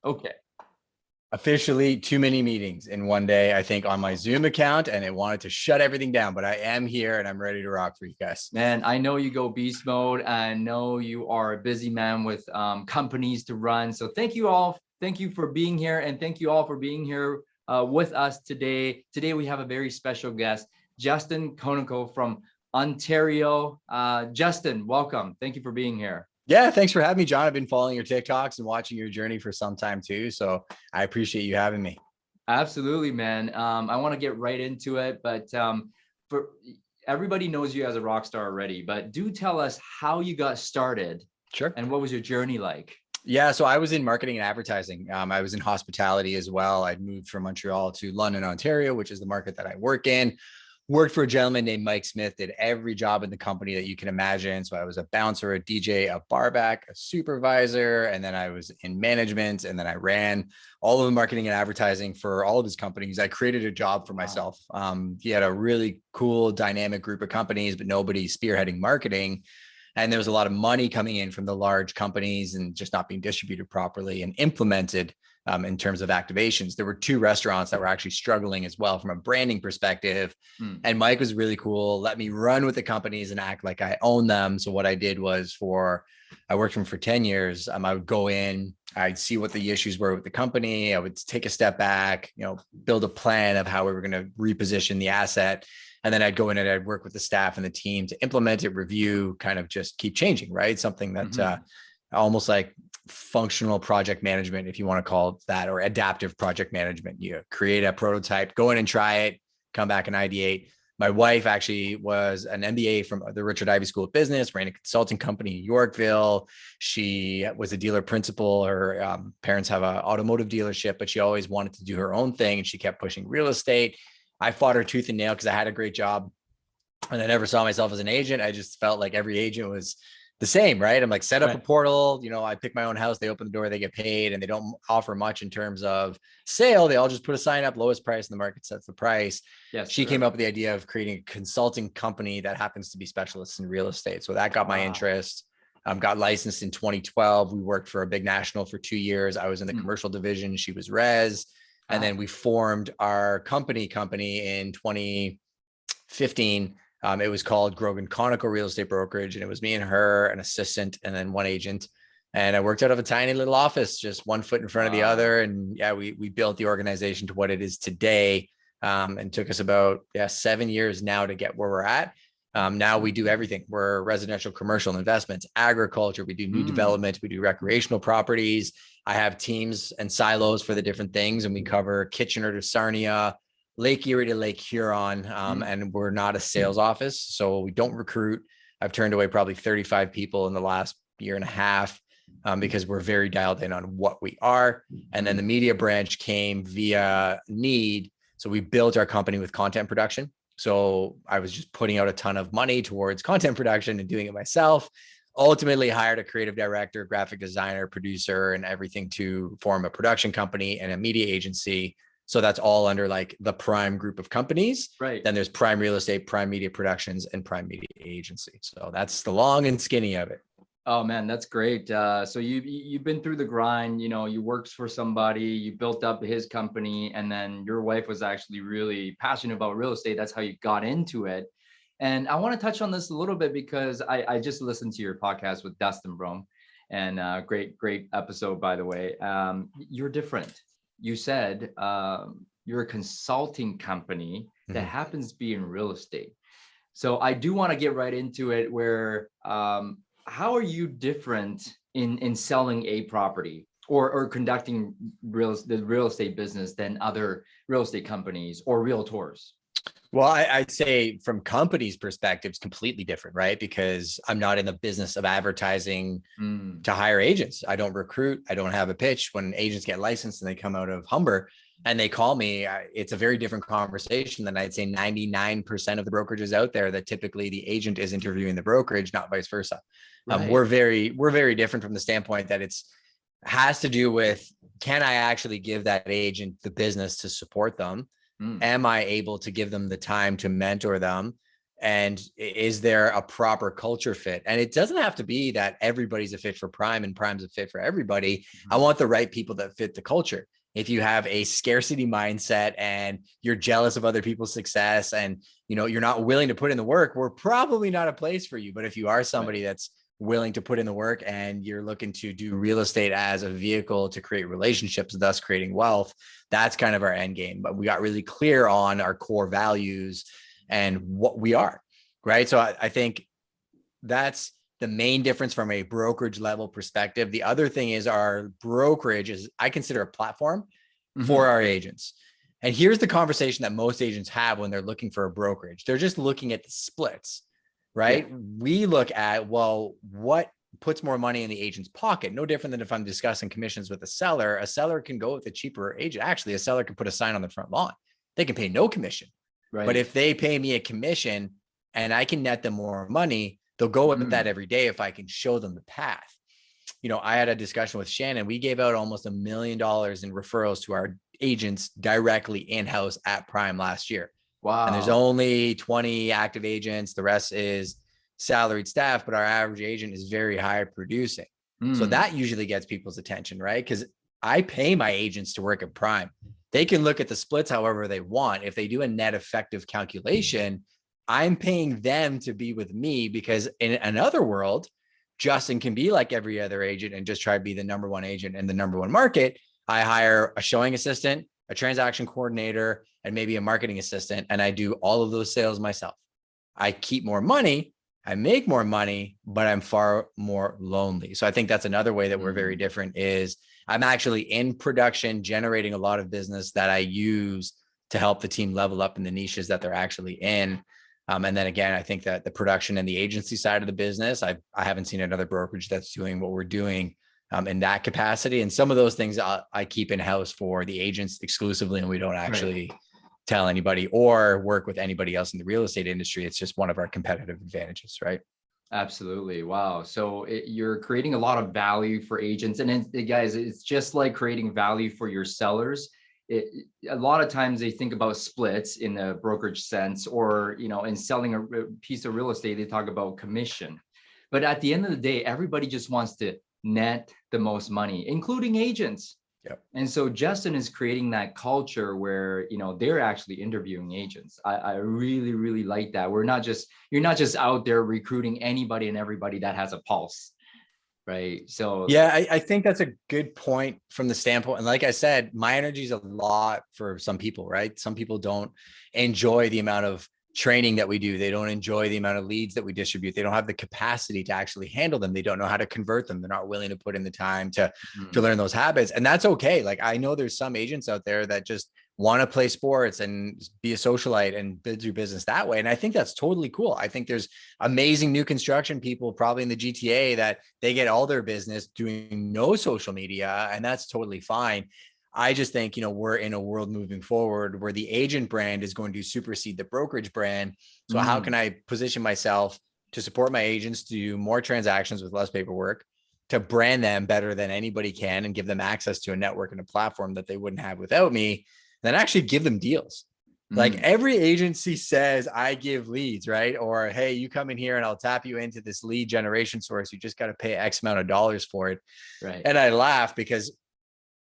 Okay. Officially too many meetings in one day, I think, on my Zoom account, and it wanted to shut everything down, but I am here and I'm ready to rock for you guys. Man, I know you go beast mode. I know you are a busy man with companies to run. So thank you all. Thank you for being here. And thank you all for being here with us today. Today, we have a very special guest, Justin Konikow from Ontario. Justin, welcome. Thank you for being here. Yeah, thanks for having me, John. I've been following your TikToks and watching your journey for some time too. So I appreciate you having me. Absolutely, man. I want to get right into it, but for everybody knows you as a rock star already, but do tell us how you got started. Sure. And what was your journey like? Yeah, so I was in marketing and advertising. I was in hospitality as well. I'd moved from Montreal to London, Ontario, which is the market that I work in. Worked for a gentleman named Mike Smith, did every job in the company that you can imagine. So I was a bouncer, a DJ, a barback, a supervisor, and then I was in management, and then I ran all of the marketing and advertising for all of his companies. I created a job for myself. He had a really cool, dynamic group of companies, but nobody spearheading marketing. And there was a lot of money coming in from the large companies and just not being distributed properly and implemented in terms of activations. There were 2 restaurants that were actually struggling as well from a branding perspective. And Mike was really cool, let me run with the companies and act like I own them. So what I did was I worked for him for 10 years. I would go in, I'd see what the issues were with the company. I would take a step back, build a plan of how we were going to reposition the asset. And then I'd go in and I'd work with the staff and the team to implement it, review, kind of just keep changing, right? Something that almost like functional project management, if you want to call it that, or adaptive project management. You create a prototype, go in and try it, come back and ideate. My wife actually was an MBA from the Richard Ivey School of Business, ran a consulting company in Yorkville. She was a dealer principal. Her parents have an automotive dealership, but she always wanted to do her own thing. And she kept pushing real estate. I fought her tooth and nail because I had a great job and I never saw myself as an agent. I just felt like every agent was the same, right? I'm like, set up a portal, I pick my own house, they open the door, they get paid, and they don't offer much in terms of sale. They all just put a sign up, lowest price in the market sets the price. Yes, she came up with the idea of creating a consulting company that happens to be specialists in real estate. So that got my interest. Got licensed in 2012. We worked for a big national for 2 years. I was in the commercial division. She was res. And then we formed our company in 2015. It was called Konikow Real Estate Brokerage. And it was me and her, an assistant, and then 1 agent. And I worked out of a tiny little office, just 1 foot in front of the other. And yeah, we built the organization to what it is today. And took us about 7 years now to get where we're at. Now we do everything. We're residential, commercial investments, agriculture. We do new development. We do recreational properties. I have teams and silos for the different things, and we cover Kitchener to Sarnia, Lake Erie to Lake Huron. And we're not a sales office, so we don't recruit. I've turned away probably 35 people in the last year and a half because we're very dialed in on what we are. And then the media branch came via need. So we built our company with content production. So I was just putting out a ton of money towards content production and doing it myself. Ultimately hired a creative director, graphic designer, producer, and everything to form a production company and a media agency. So that's all under like the Prime group of companies. Right. Then there's Prime Real Estate, Prime Media Productions, and Prime Media Agency. So that's the long and skinny of it. Oh man, that's great. So you've been through the grind, you worked for somebody, you built up his company, and then your wife was actually really passionate about real estate. That's how you got into it. And I want to touch on this a little bit because I just listened to your podcast with Dustin Brome, and great episode, by the way. You're different. You said you're a consulting company that happens to be in real estate. So I do want to get right into it where how are you different in selling a property or conducting the real estate business than other real estate companies or realtors? Well, I'd say from companies' perspective, it's completely different, right? Because I'm not in the business of advertising to hire agents. I don't recruit. I don't have a pitch. When agents get licensed and they come out of Humber and they call me, it's a very different conversation than I'd say 99% of the brokerages out there that typically the agent is interviewing the brokerage, not vice versa. Right. We're very different from the standpoint that has to do with, can I actually give that agent the business to support them? Am I able to give them the time to mentor them? And is there a proper culture fit? And it doesn't have to be that everybody's a fit for Prime and Prime's a fit for everybody. Mm-hmm. I want the right people that fit the culture. If you have a scarcity mindset and you're jealous of other people's success and, you know, you're not willing to put in the work, we're probably not a place for you. But if you are somebody that's willing to put in the work and you're looking to do real estate as a vehicle to create relationships, thus creating wealth, that's kind of our end game. But we got really clear on our core values and what we are, right? So I think that's the main difference from a brokerage level perspective. The other thing is our brokerage is, I consider a platform for our agents. And here's the conversation that most agents have when they're looking for a brokerage. They're just looking at the splits, right? Yeah. We look at, well, what puts more money in the agent's pocket? No different than if I'm discussing commissions with a seller. A seller can go with a cheaper agent. Actually, a seller can put a sign on the front lawn. They can pay no commission. Right. But if they pay me a commission and I can net them more money, they'll go with that every day if I can show them the path. You know, I had a discussion with Shannon. We gave out almost $1 million in referrals to our agents directly in-house at Prime last year. Wow. And there's only 20 active agents. The rest is salaried staff, but our average agent is very high producing. So that usually gets people's attention, right? Because I pay my agents to work at Prime. They can look at the splits however they want. If they do a net effective calculation, I'm paying them to be with me, because in another world, Justin can be like every other agent and just try to be the number one agent in the number one market. I hire a showing assistant, a transaction coordinator, and maybe a marketing assistant, and I do all of those sales myself. I keep more money, I make more money, but I'm far more lonely. So I think that's another way that we're very different is I'm actually in production, generating a lot of business that I use to help the team level up in the niches that they're actually in. And then again, I think that the production and the agency side of the business, I haven't seen another brokerage that's doing what we're doing in that capacity. And some of those things I keep in-house for the agents exclusively, and we don't actually tell anybody or work with anybody else in the real estate industry. It's just one of our competitive advantages, right? Absolutely. Wow. So you're creating a lot of value for agents. And guys, it's just like creating value for your sellers. A lot of times they think about splits in the brokerage sense, or, you know, in selling a piece of real estate, they talk about commission. But at the end of the day, everybody just wants to net the most money, including agents. Yep. And so Justin is creating that culture where, you know, they're actually interviewing agents. I really, really like that. You're not just out there recruiting anybody and everybody that has a pulse. Right. So yeah, I think that's a good point from the standpoint. And like I said, my energy is a lot for some people, right? Some people don't enjoy the amount of training that we do. They don't enjoy the amount of leads that we distribute. They don't have the capacity to actually handle them. They don't know how to convert them. They're not willing to put in the time to learn those habits. And that's okay. Like, I know there's some agents out there that just want to play sports and be a socialite and build your business that way. And I think that's totally cool. I think there's amazing new construction people probably in the GTA that they get all their business doing no social media, and that's totally fine. I just think, you know, we're in a world moving forward where the agent brand is going to supersede the brokerage brand. So how can I position myself to support my agents to do more transactions with less paperwork, to brand them better than anybody can, and give them access to a network and a platform that they wouldn't have without me, then actually give them deals. Like every agency says, I give leads, right? Or, hey, you come in here and I'll tap you into this lead generation source. You just got to pay X amount of dollars for it. Right. And I laugh because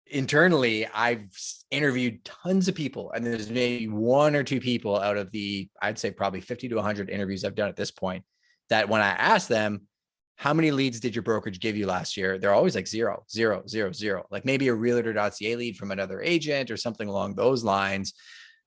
internally I've interviewed tons of people, and there's maybe one or two people out of the, I'd say probably 50 to 100 interviews I've done at this point, that when I ask them, how many leads did your brokerage give you last year? They're always like 0, 0, 0, 0. Like maybe a realtor.ca lead from another agent or something along those lines.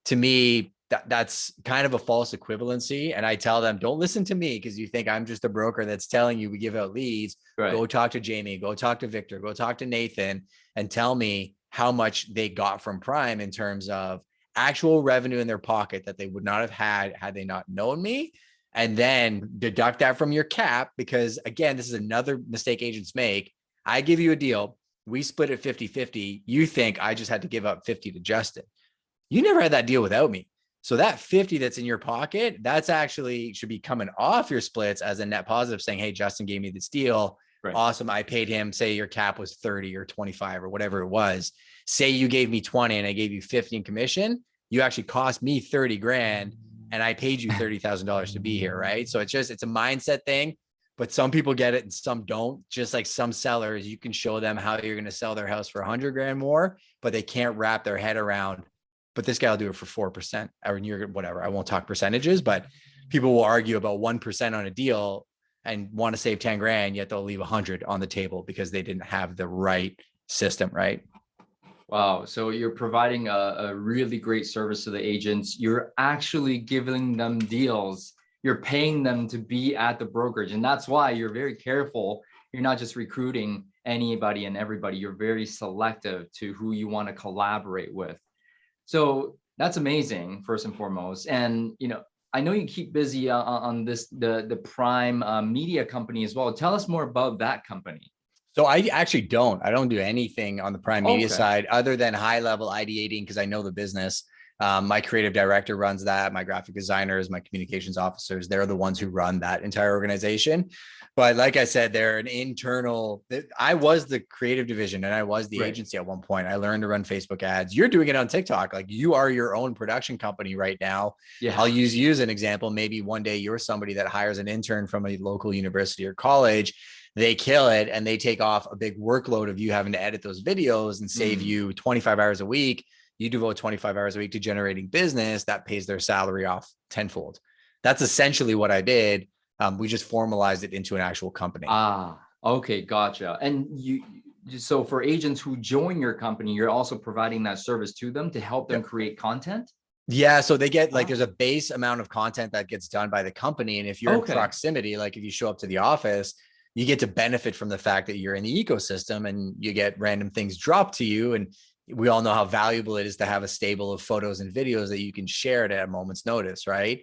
To me, that's kind of a false equivalency. And I tell them, don't listen to me because you think I'm just a broker that's telling you we give out leads. Right. Go talk to Jamie, go talk to Victor, go talk to Nathan, and tell me how much they got from Prime in terms of actual revenue in their pocket that they would not have had they not known me. And then deduct that from your cap, because again, this is another mistake agents make. I give you a deal. We split it 50-50. You think I just had to give up 50 to Justin. You never had that deal without me. So that 50 that's in your pocket, that's actually should be coming off your splits as a net positive, saying, hey, Justin gave me this deal. Right. Awesome. I paid him, say your cap was 30 or 25 or whatever it was. Say you gave me 20 and I gave you 50 in commission. You actually cost me 30 grand. and I paid you $30,000 to be here, right? So it's a mindset thing, but some people get it and some don't. Just like some sellers, you can show them how you're going to sell their house for 100 grand more, but they can't wrap their head around, but this guy will do it for 4% or you're whatever. I won't talk percentages, but people will argue about 1% on a deal and want to save 10 grand, yet they'll leave 100 on the table because they didn't have the right system, right? Wow. So you're providing a really great service to the agents. You're actually giving them deals. You're paying them to be at the brokerage. And that's why you're very careful. You're not just recruiting anybody and everybody. You're very selective to who you want to collaborate with. So that's amazing, first and foremost. And, I know you keep busy on this, the Prime media company as well. Tell us more about that company. So I actually I don't do anything on the Prime Media Okay. side other than high level ideating because I know the business. My creative director runs that. My graphic designers, my communications officers, they're the ones who run that entire organization. But like I said, they're an internal, I was the creative division and I was the agency at one point. I learned to run Facebook ads. You're doing it on TikTok. Like you are your own production company right now. Yeah. I'll use you as an example. Maybe one day you're somebody that hires an intern from a local university or college. They kill it and they take off a big workload of you having to edit those videos and save you 25 hours a week. You devote 25 hours a week to generating business that pays their salary off tenfold. That's essentially what I did. We just formalized it into an actual company. Okay. Gotcha. And so for agents who join your company, you're also providing that service to them to help them create content? Yeah. So they get there's a base amount of content that gets done by the company. And if you're in proximity, like if you show up to the office, you get to benefit from the fact that you're in the ecosystem and you get random things dropped to you. And we all know how valuable it is to have a stable of photos and videos that you can share at a moment's notice, right?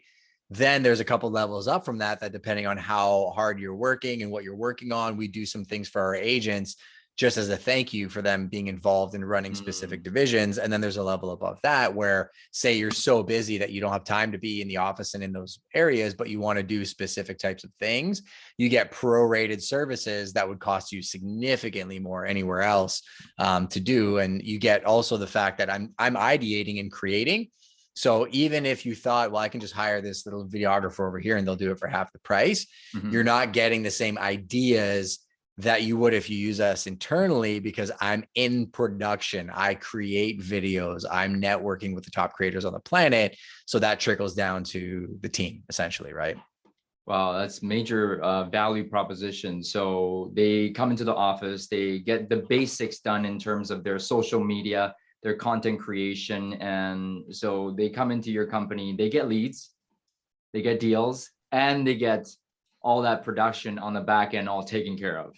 Then there's a couple levels up from that depending on how hard you're working and what you're working on, we do some things for our agents just as a thank you for them being involved in running specific divisions. And then there's a level above that where say you're so busy that you don't have time to be in the office and in those areas, but you want to do specific types of things, you get prorated services that would cost you significantly more anywhere else to do. And you get also the fact that I'm ideating and creating. So even if you thought, well, I can just hire this little videographer over here and they'll do it for half the price, you're not getting the same ideas that you would if you use us internally because I'm in production. I create videos. I'm networking with the top creators on the planet. So that trickles down to the team essentially, right? Wow, that's major value proposition. So they come into the office, they get the basics done in terms of their social media, their content creation. And so they come into your company, they get leads, they get deals, and they get all that production on the back end all taken care of.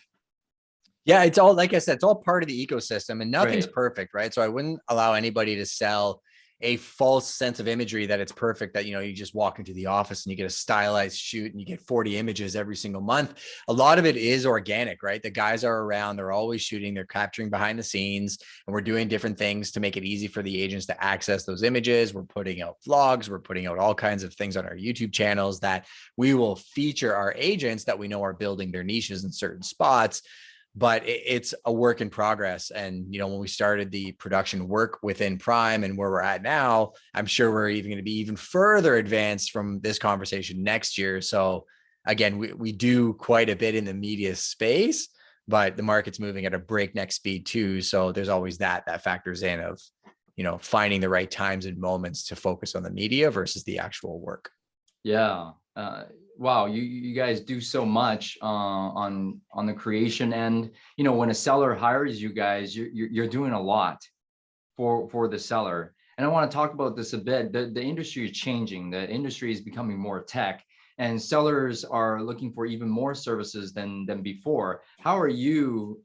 Yeah, it's all, like I said, it's all part of the ecosystem and nothing's perfect, right? So I wouldn't allow anybody to sell a false sense of imagery that it's perfect, that, you just walk into the office and you get a stylized shoot and you get 40 images every single month. A lot of it is organic, right? The guys are around, they're always shooting, they're capturing behind the scenes, and we're doing different things to make it easy for the agents to access those images. We're putting out vlogs, we're putting out all kinds of things on our YouTube channels that we will feature our agents that we know are building their niches in certain spots. But it's a work in progress. And, when we started the production work within Prime and where we're at now, I'm sure we're even going to be even further advanced from this conversation next year. So again, we do quite a bit in the media space, but the market's moving at a breakneck speed too. So there's always that factors in of, finding the right times and moments to focus on the media versus the actual work. Yeah. Wow, you guys do so much on the creation end. When a seller hires you guys, you're doing a lot for the seller. And I want to talk about this a bit. The industry is changing. The industry is becoming more tech, and sellers are looking for even more services than before. How are you,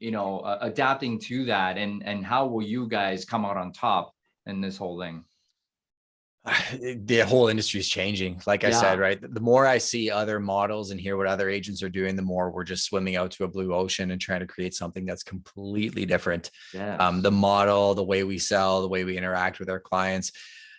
adapting to that, and how will you guys come out on top in this whole thing? The whole industry is changing. Like I said, right? The more I see other models and hear what other agents are doing, the more we're just swimming out to a blue ocean and trying to create something that's completely different. The model, the way we sell, the way we interact with our clients.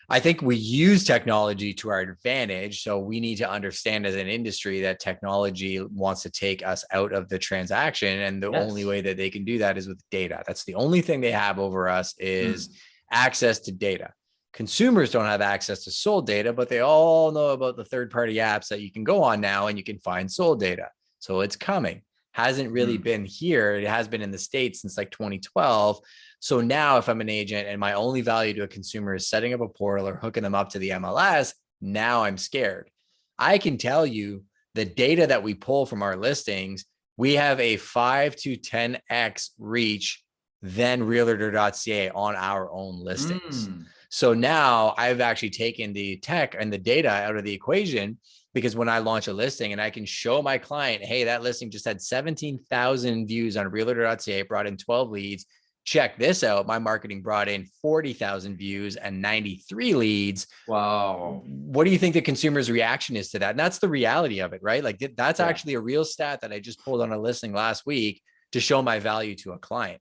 I think we use technology to our advantage. So we need to understand as an industry that technology wants to take us out of the transaction. And the only way that they can do that is with data. That's the only thing they have over us is access to data. Consumers don't have access to sold data, but they all know about the third-party apps that you can go on now and you can find sold data. So it's coming. Hasn't really been here. It has been in the States since like 2012. So now if I'm an agent and my only value to a consumer is setting up a portal or hooking them up to the MLS, now I'm scared. I can tell you the data that we pull from our listings, we have a 5 to 10x reach than realtor.ca on our own listings. So now I've actually taken the tech and the data out of the equation, because when I launch a listing and I can show my client, hey, that listing just had 17,000 views on realtor.ca, brought in 12 leads. Check this out. My marketing brought in 40,000 views and 93 leads. Wow. What do you think the consumer's reaction is to that? And that's the reality of it, right? Like that's actually a real stat that I just pulled on a listing last week to show my value to a client.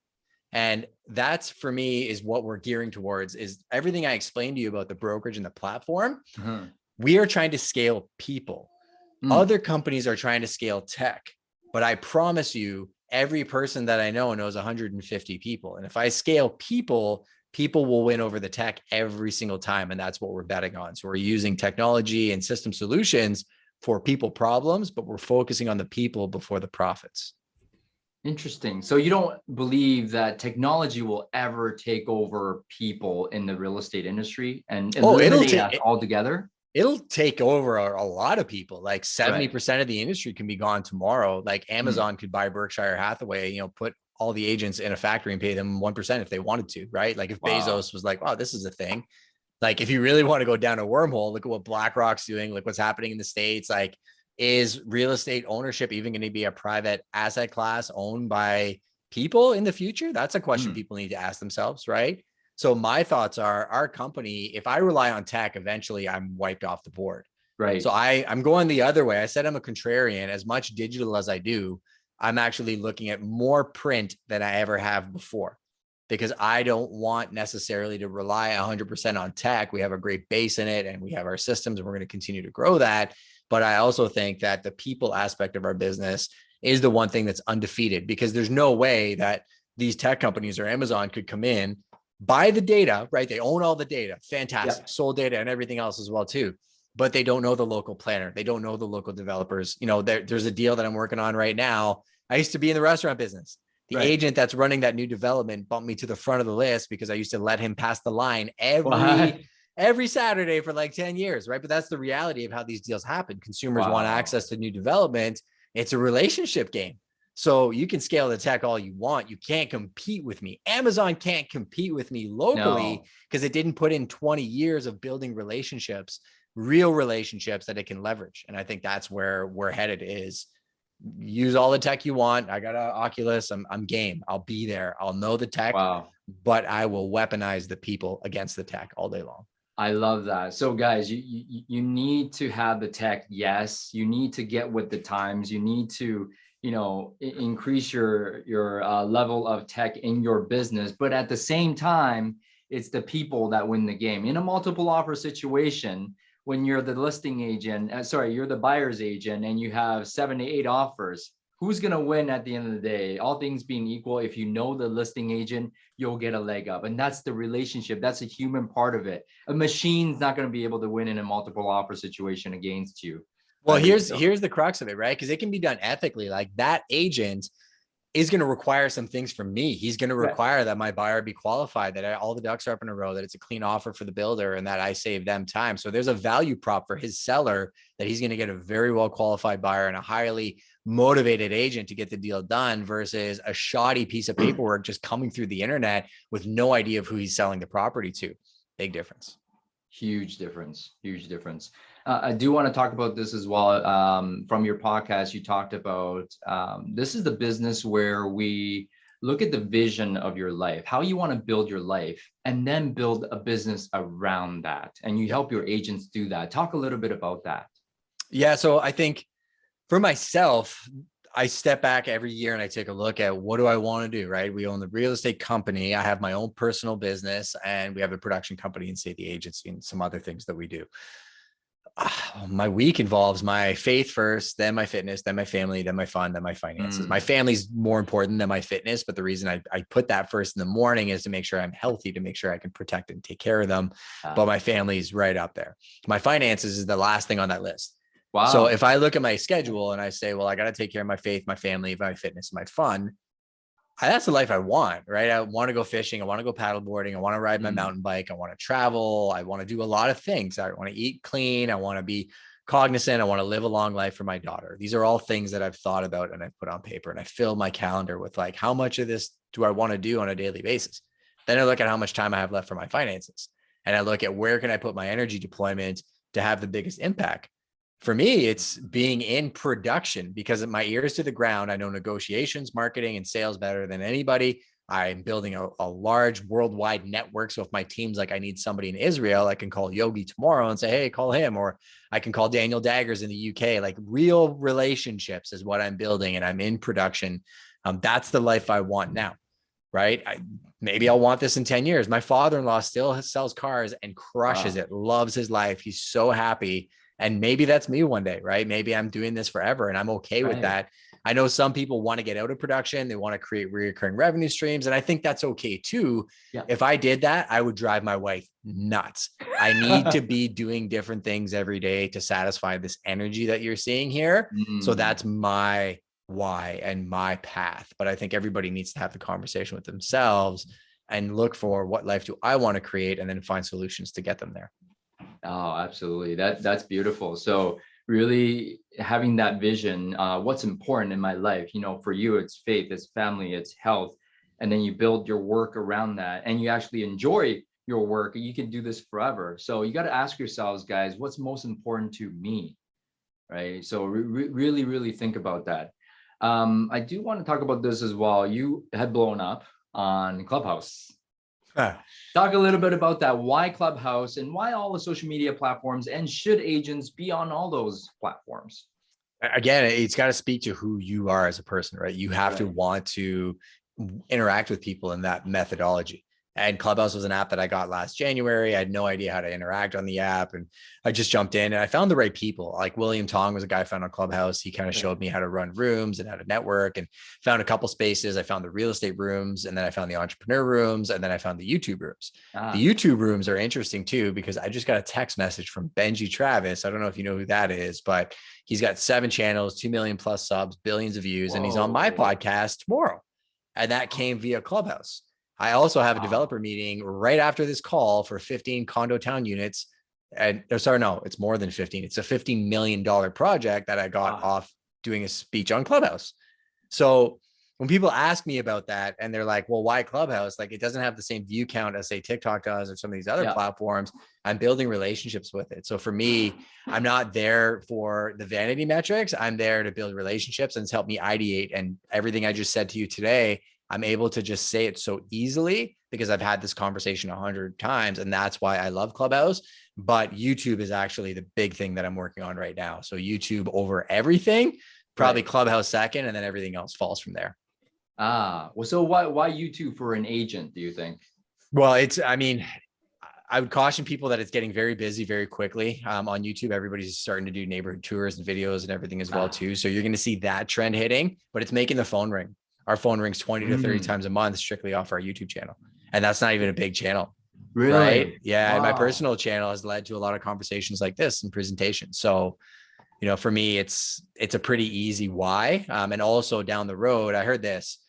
And that's, for me, is what we're gearing towards, is everything I explained to you about the brokerage and the platform. We are trying to scale people. Other companies are trying to scale tech, but I promise you, every person that I know knows 150 people. And if I scale people, people will win over the tech every single time. And that's what we're betting on. So we're using technology and system solutions for people problems, but we're focusing on the people before the profits. Interesting. So you don't believe that technology will ever take over people in the real estate industry and eliminate us altogether? It'll take over a lot of people. Like 70% of the industry can be gone tomorrow. Like Amazon could buy Berkshire Hathaway, put all the agents in a factory and pay them 1% if they wanted to, right? Like if Bezos was like, wow, this is a thing. Like if you really want to go down a wormhole, look at what BlackRock's doing, look what's happening in the States. Like, is real estate ownership even going to be a private asset class owned by people in the future? That's a question people need to ask themselves, right? So my thoughts are, our company, if I rely on tech, eventually I'm wiped off the board. Right. So I'm going the other way. I said I'm a contrarian. As much digital as I do, I'm actually looking at more print than I ever have before, because I don't want necessarily to rely 100% on tech. We have a great base in it and we have our systems and we're going to continue to grow that. But I also think that the people aspect of our business is the one thing that's undefeated, because there's no way that these tech companies or Amazon could come in, buy the data, right? They own all the data, fantastic, sold data and everything else as well too. But they don't know the local planner. They don't know the local developers. There's a deal that I'm working on right now. I used to be in the restaurant business. The agent that's running that new development bumped me to the front of the list because I used to let him pass the line every Saturday for like 10 years, right? But that's the reality of how these deals happen. Consumers want access to new development. It's a relationship game. So you can scale the tech all you want. You can't compete with me. Amazon can't compete with me locally because it didn't put in 20 years of building relationships, real relationships that it can leverage. And I think that's where we're headed, is use all the tech you want. I got an Oculus. I'm game. I'll be there. I'll know the tech, but I will weaponize the people against the tech all day long. I love that. So guys, you need to have the tech. Yes. You need to get with the times. You need to, increase your level of tech in your business. But at the same time, it's the people that win the game. In a multiple offer situation, when you're the listing agent, you're the buyer's agent and you have 7 to 8 offers, who's going to win at the end of the day? All things being equal, if you know the listing agent, you'll get a leg up. And that's the relationship. That's a human part of it. A machine's not going to be able to win in a multiple offer situation against you. Well, here's the crux of it, right? Because it can be done ethically. Like that agent is going to require some things from me. He's going to require that my buyer be qualified, that all the ducks are up in a row, that it's a clean offer for the builder, and that I save them time. So there's a value prop for his seller that he's going to get a very well qualified buyer and a highly motivated agent to get the deal done, versus a shoddy piece of paperwork just coming through the internet with no idea of who he's selling the property to. Big difference. Huge difference. Huge difference. I do want to talk about this as well. From your podcast, you talked about this is the business where we look at the vision of your life, how you want to build your life, and then build a business around that. And you help your agents do that. Talk a little bit about that. Yeah. So I think for myself, I step back every year and I take a look at what do I want to do, right? We own the real estate company. I have my own personal business and we have a production company and say the agency and some other things that we do. My week involves my faith first, then my fitness, then my family, then my fun, then my finances. My family's more important than my fitness, but the reason I put that first in the morning is to make sure I'm healthy, to make sure I can protect and take care of them. But my family's right up there. My finances is the last thing on that list. Wow. So if I look at my schedule and I say, well, I got to take care of my faith, my family, my fitness, my fun, that's the life I want, right? I want to go fishing. I want to go paddleboarding. I want to ride my mountain bike. I want to travel. I want to do a lot of things. I want to eat clean. I want to be cognizant. I want to live a long life for my daughter. These are all things that I've thought about and I've put on paper, and I fill my calendar with like, how much of this do I want to do on a daily basis? Then I look at how much time I have left for my finances, and I look at where can I put my energy deployment to have the biggest impact. For me, it's being in production because my ears to the ground. I know negotiations, marketing, and sales better than anybody. I'm building a large worldwide network. So if my team's like, I need somebody in Israel, I can call Yogi tomorrow and say, hey, call him. Or I can call Daniel Daggers in the UK. Like, real relationships is what I'm building, and I'm in production. That's the life I want now, right? Maybe I'll want this in 10 years. My father-in-law still sells cars and crushes it, loves his life. He's so happy. And maybe that's me one day, right? Maybe I'm doing this forever and I'm okay with that. I know some people want to get out of production. They want to create recurring revenue streams. And I think that's okay too. Yeah. If I did that, I would drive my wife nuts. I need to be doing different things every day to satisfy this energy that you're seeing here. So that's my why and my path. But I think everybody needs to have the conversation with themselves and look for, what life do I want to create, and then find solutions to get them there. Oh, absolutely. That's beautiful. So really having that vision, what's important in my life, for you, it's faith, it's family, it's health. And then you build your work around that, and you actually enjoy your work. You can do this forever. So you got to ask yourselves, guys, what's most important to me? Right. So really, really think about that. I do want to talk about this as well. You had blown up on Clubhouse. Talk a little bit about that. Why Clubhouse, and why all the social media platforms, and should agents be on all those platforms? Again, it's got to speak to who you are as a person, right? You have to want to interact with people in that methodology. And Clubhouse was an app that I got last January. I had no idea how to interact on the app. And I just jumped in and I found the right people. Like William Tong was a guy I found on Clubhouse. He kind of showed me how to run rooms and how to network, and found a couple spaces. I found the real estate rooms, and then I found the entrepreneur rooms, and then I found the YouTube rooms. The YouTube rooms are interesting too, because I just got a text message from Benji Travis. I don't know if you know who that is, but he's got 7 channels, 2 million plus subs, billions of views. And he's on my podcast tomorrow. And that came via Clubhouse. I also have a developer meeting right after this call for 15 condo town units. And sorry, no, it's more than 15. It's a $15 million project that I got off doing a speech on Clubhouse. So when people ask me about that and they're like, well, why Clubhouse? Like, it doesn't have the same view count as, say, TikTok does or some of these other platforms. I'm building relationships with it. So for me, I'm not there for the vanity metrics. I'm there to build relationships, and it's helped me ideate. And everything I just said to you today, I'm able to just say it so easily because I've had this conversation 100 times. And that's why I love Clubhouse. But YouTube is actually the big thing that I'm working on right now. So YouTube over everything, probably Clubhouse second, and then everything else falls from there. Well, so why YouTube for an agent, do you think? Well, I would caution people that it's getting very busy very quickly. On YouTube, everybody's starting to do neighborhood tours and videos and everything as well too. So you're going to see that trend hitting, but it's making the phone ring. Our phone rings 20 to 30 times a month strictly off our YouTube channel. And that's not even a big channel. Really? Right? Yeah. Wow. And my personal channel has led to a lot of conversations like this and presentations. So, for me, it's a pretty easy why. And also down the road, I heard this.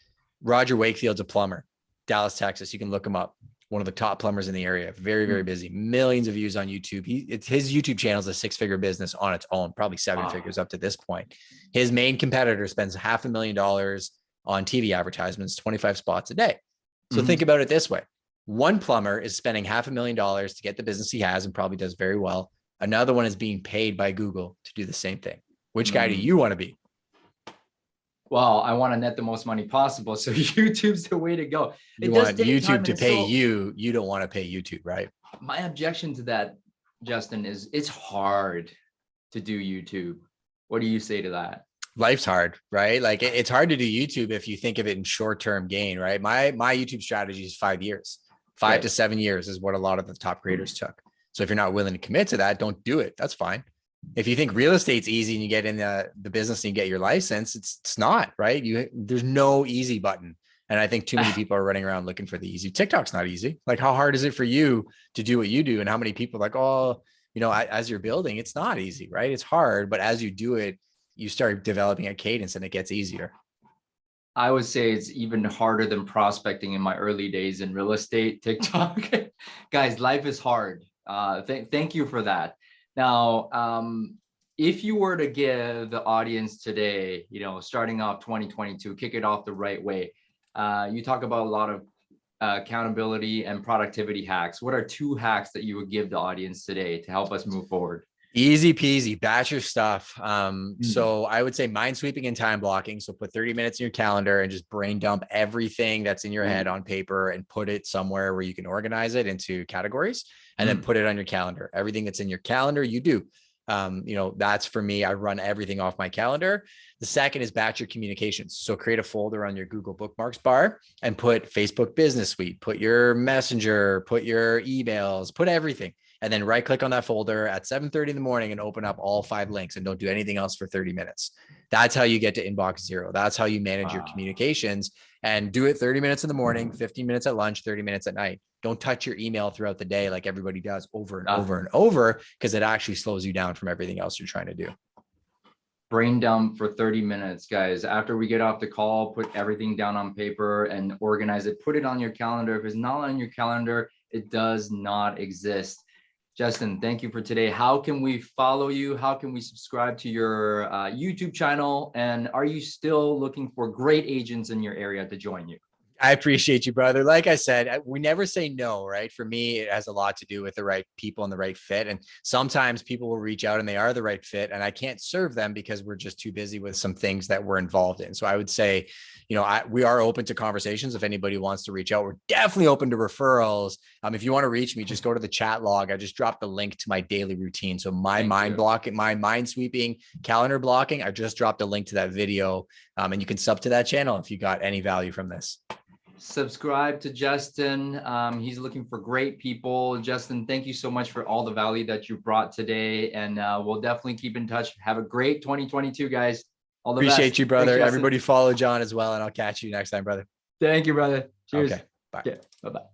Roger Wakefield's a plumber, Dallas, Texas. You can look him up. One of the top plumbers in the area. Very, very busy. Millions of views on YouTube. His YouTube channel is a 6-figure business on its own, probably 7 figures up to this point. His main competitor spends $500,000 on TV advertisements, 25 spots a day. So think about it this way. One plumber is spending $500,000 to get the business he has and probably does very well. Another one is being paid by Google to do the same thing. Which guy do you want to be? Well, I want to net the most money possible. So YouTube's the way to go. You want YouTube to pay you. You don't want to pay YouTube, right? My objection to that, Justin, is it's hard to do YouTube. What do you say to that? Life's hard, right? Like it's hard to do YouTube if you think of it in short-term gain, right? My YouTube strategy is 5 years. 5 to 7 years is what a lot of the top creators took. So if you're not willing to commit to that, don't do it. That's fine. If you think real estate's easy and you get in the business and you get your license, it's not, right? There's no easy button. And I think too many people are running around looking for the easy. TikTok's not easy. Like, how hard is it for you to do what you do? And how many people are like, oh, as you're building, it's not easy, right? It's hard, but as you do it, you start developing a cadence and it gets easier. I would say it's even harder than prospecting in my early days in real estate. TikTok. Guys, life is hard. Thank you for that. Now, if you were to give the audience today, starting off 2022, kick it off the right way. You talk about a lot of accountability and productivity hacks. What are 2 hacks that you would give the audience today to help us move forward? Easy peasy, batch your stuff. So I would say mind sweeping and time blocking. So put 30 minutes in your calendar and just brain dump everything that's in your head on paper and put it somewhere where you can organize it into categories and then put it on your calendar. Everything that's in your calendar, you do. That's for me. I run everything off my calendar. The second is batch your communications. So create a folder on your Google bookmarks bar and put Facebook Business Suite, put your Messenger, put your emails, put everything. And then right click on that folder at 7:30 in the morning and open up all 5 links and don't do anything else for 30 minutes. That's how you get to inbox zero. That's how you manage your communications, and do it 30 minutes in the morning, 15 minutes at lunch, 30 minutes at night. Don't touch your email throughout the day like everybody does over and over and over, because it actually slows you down from everything else you're trying to do. Brain dump for 30 minutes, guys. After we get off the call, put everything down on paper and organize it. Put it on your calendar. If it's not on your calendar, it does not exist. Justin, thank you for today. How can we follow you? How can we subscribe to your YouTube channel? And are you still looking for great agents in your area to join you? I appreciate you, brother. Like I said, we never say no, right? For me, it has a lot to do with the right people and the right fit. And sometimes people will reach out and they are the right fit, and I can't serve them because we're just too busy with some things that we're involved in. So I would say, we are open to conversations. If anybody wants to reach out, we're definitely open to referrals. If you want to reach me, just go to the chat log. I just dropped the link to my daily routine. So my mind sweeping, calendar blocking, I just dropped a link to that video. And you can sub to that channel if you got any value from this. Subscribe to Justin. He's looking for great people. Justin, thank you so much for all the value that you brought today. And we'll definitely keep in touch. Have a great 2022, guys. All the best. Appreciate you, brother. Thanks, everybody follow John as well. And I'll catch you next time, brother. Thank you, brother. Cheers. Okay. Bye. Okay, bye-bye.